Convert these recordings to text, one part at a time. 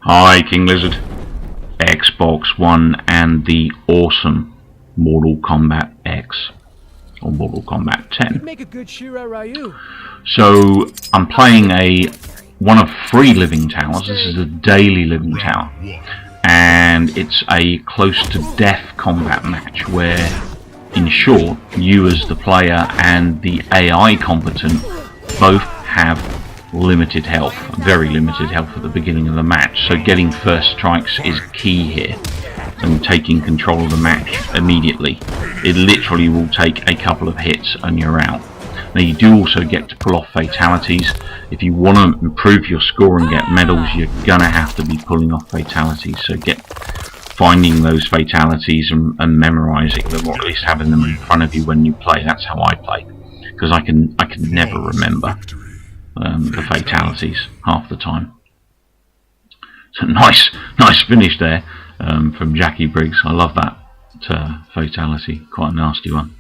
Hi King Lizard, Xbox One and the awesome Mortal Kombat X or Mortal Kombat 10. Make a good Shira Ryu. So I'm playing one of 3 living towers. This is a daily living tower, and it's a close to death combat match where, in short, you as the player and the AI combatant both have limited health, very limited health at the beginning of the match, so getting first strikes is key here and taking control of the match immediately. It literally will take a couple of hits and you're out. Now you do also get to pull off fatalities. If you want to improve your score and get medals, you're gonna have to be pulling off fatalities, so finding those fatalities and memorizing them, or at least having them in front of you when you play. That's how I play, because I can never remember the fatalities half the time. So nice finish there from JACQUI Briggs. I love that fatality, quite a nasty one.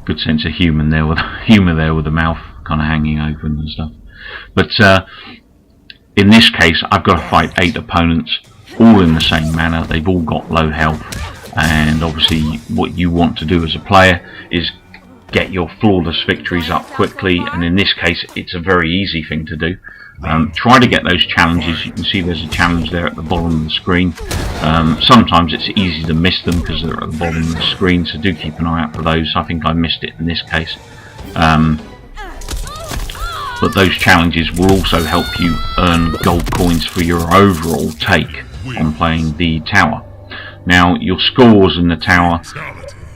Good sense of humour there with the mouth kind of hanging open and stuff. But in this case, I've got to fight 8 opponents, all in the same manner. They've all got low health, and obviously what you want to do as a player is get your flawless victories up quickly, and in this case it's a very easy thing to do. Try to get those challenges. You can see there's a challenge there at the bottom of the screen. Sometimes it's easy to miss them because they're at the bottom of the screen, so do keep an eye out for those. I think I missed it in this case. But those challenges will also help you earn gold coins for your overall take on playing the tower. Now your scores in the tower,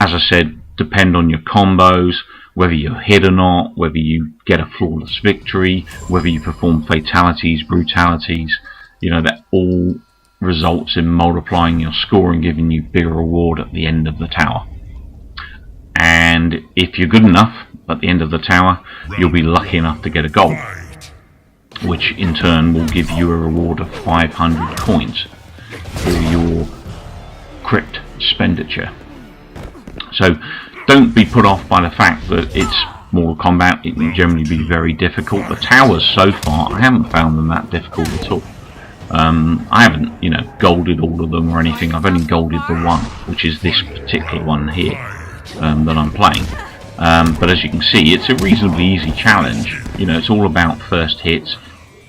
as I said, depend on your combos, whether you're hit or not, whether you get a flawless victory, whether you perform fatalities, brutalities. You know, that all results in multiplying your score and giving you bigger reward at the end of the tower. And if you're good enough at the end of the tower, you'll be lucky enough to get a gold, which in turn will give you a reward of 500 coins for your crypt expenditure. So don't be put off by the fact that it's Mortal Kombat. It can generally be very difficult. The towers so far, I haven't found them that difficult at all. I haven't, golded all of them or anything. I've only golded the one, which is this particular one here that I'm playing. But as you can see, it's a reasonably easy challenge. It's all about first hits,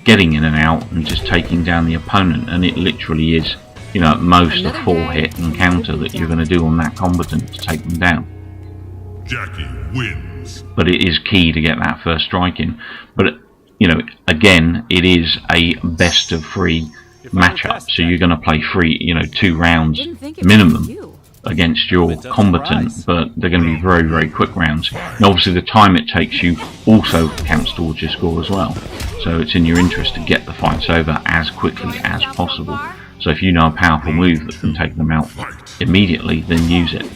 getting in and out, and just taking down the opponent. And it literally is, at most a 4-hit encounter that you're going to do on that combatant to take them down. JACQUI wins. But it is key to get that first strike in. But again, it is a best of 3 matchup, so you're going to play 2 rounds minimum against your combatant, but they're going to be very, very quick rounds. And obviously the time it takes you also counts towards your score as well, so it's in your interest to get the fights over as quickly as possible. So if you know a powerful move that can take them out immediately, then use it.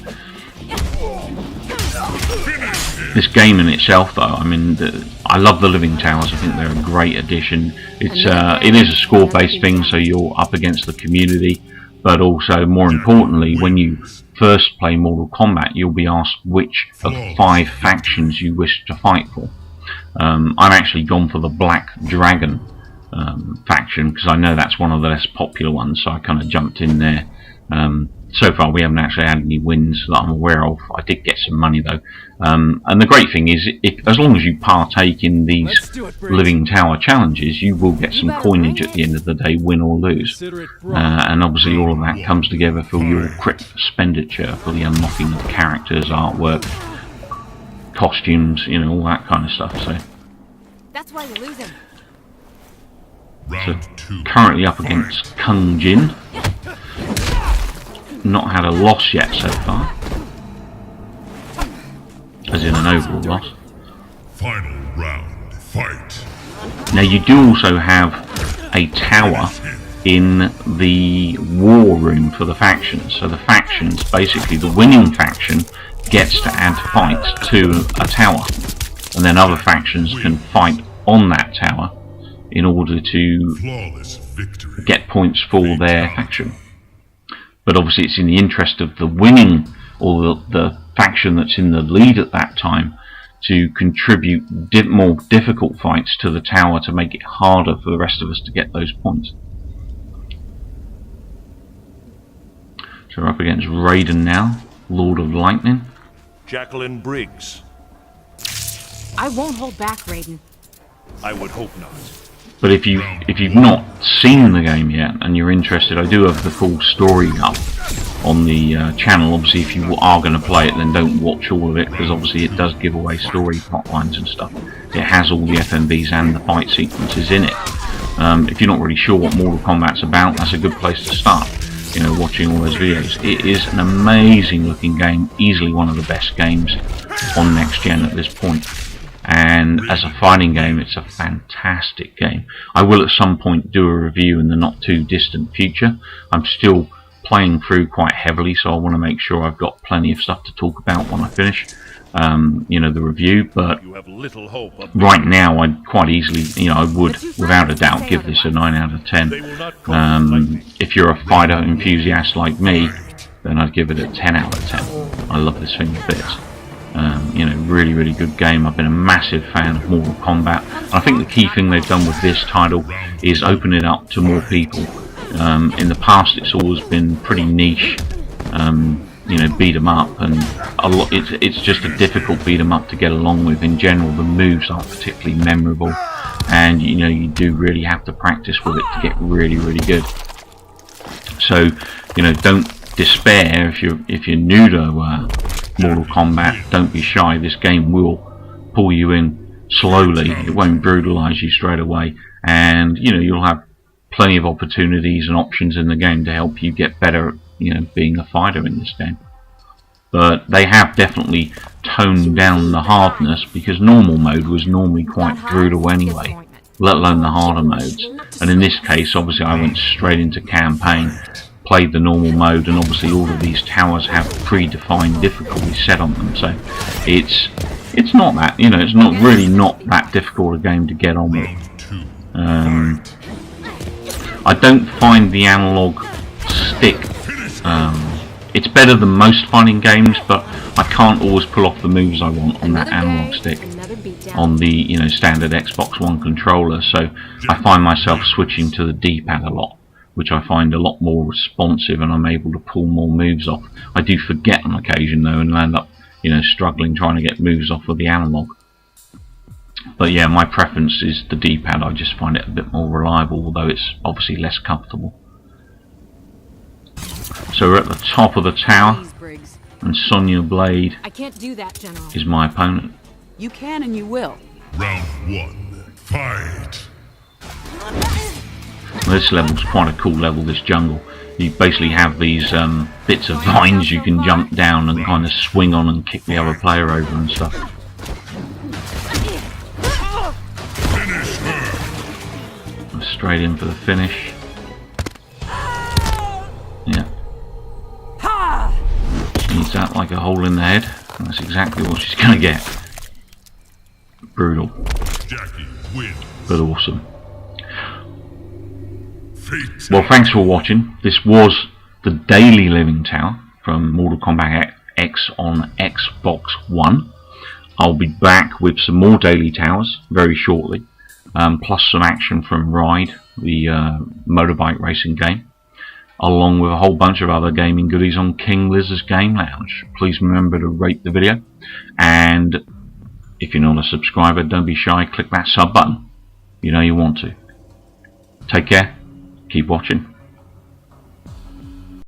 This game in itself, though, I mean, I love the living towers. I think they're a great addition. It is a score-based thing, so you're up against the community, but also, more importantly, when you first play Mortal Kombat, you'll be asked which of 5 factions you wish to fight for. I've actually gone for the Black Dragon faction, because I know that's one of the less popular ones, so I kind of jumped in there. So far we haven't actually had any wins that I'm aware of. I did get some money though, and the great thing is, as long as you partake in these living tower challenges, you will get some coinage at the end of the day, win or lose. And obviously all of that comes together for your crypt expenditure, for the unlocking of characters, artwork, costumes, all that kind of stuff. So that's why you're losing. So currently up against Kung Jin. Not had a loss yet so far, as in an overall loss. Final round, fight. Now you do also have a tower in the war room for the factions. So the factions, basically the winning faction gets to add fights to a tower, and then other factions can fight on that tower in order to get points for their faction. But obviously it's in the interest of the winning, or the faction that's in the lead at that time, to contribute more difficult fights to the tower to make it harder for the rest of us to get those points. So we're up against Raiden now, Lord of Lightning. JACQUI Briggs. I won't hold back, Raiden. I would hope not. But if you've not seen the game yet and you're interested, I do have the full story up on the channel. Obviously, if you are going to play it, then don't watch all of it, because obviously it does give away story plot lines and stuff. It has all the FMVs and the fight sequences in it. If you're not really sure what Mortal Kombat's about, that's a good place to start. You know, watching all those videos. It is an amazing looking game, easily one of the best games on next gen at this point. And as a fighting game, it's a fantastic game. I will at some point do a review in the not too distant future. I'm still playing through quite heavily, so I want to make sure I've got plenty of stuff to talk about when I finish you know, the review. But You have little hope of right now, I'd quite easily, you know, I would without a doubt give this a 9 out of 10. If you're a fighter enthusiast like me, then I'd give it a 10 out of 10. I love this thing a bit. You know, really, really good game. I've been a massive fan of Mortal Kombat. I think the key thing they've done with this title is open it up to more people. In the past, it's always been pretty niche. You know, beat 'em up, and a lot. It's just a difficult beat 'em up to get along with. In general, the moves aren't particularly memorable, and you know, you do really have to practice with it to get really, really good. So, you know, don't despair if you're new to Mortal Kombat. Don't be shy. This game will pull you in slowly. It won't brutalize you straight away, and you know, you'll have plenty of opportunities and options in the game to help you get better at, you know, being a fighter in this game. But they have definitely toned down the hardness, because normal mode was normally quite brutal anyway, let alone the harder modes. And in this case, obviously, I went straight into campaign, played the normal mode, and obviously all of these towers have predefined difficulty set on them, so it's not that, you know, it's not really not that difficult a game to get on with. I don't find the analog stick, it's better than most fighting games, but I can't always pull off the moves I want on that analog stick on the, you know, standard Xbox One controller, so I find myself switching to the D-pad a lot, which I find a lot more responsive, and I'm able to pull more moves off. I do forget on occasion though, and end up, you know, struggling trying to get moves off with the analog. But yeah, my preference is the D-pad. I just find it a bit more reliable, although it's obviously less comfortable. So we're at the top of the tower, and Sonya Blade I can't do that, General. is my opponent. You can and you will. Round 1. Fight. Well, this level's quite a cool level, this jungle. You basically have these bits of vines you can jump down and kind of swing on and kick the other player over and stuff. Straight in for the finish. Yeah. Needs that like a hole in the head, and that's exactly what she's gonna get. Brutal, Jackie wins. but awesome. Fate. Well, thanks for watching. This was the Daily Living Tower from Mortal Kombat X on Xbox One. I'll be back with some more Daily Towers very shortly. Plus some action from Ride, the motorbike racing game, along with a whole bunch of other gaming goodies on King Liz's Game Lounge. Please remember to rate the video, and if you're not a subscriber, don't be shy, click that sub button. You know you want to. Take care, keep watching.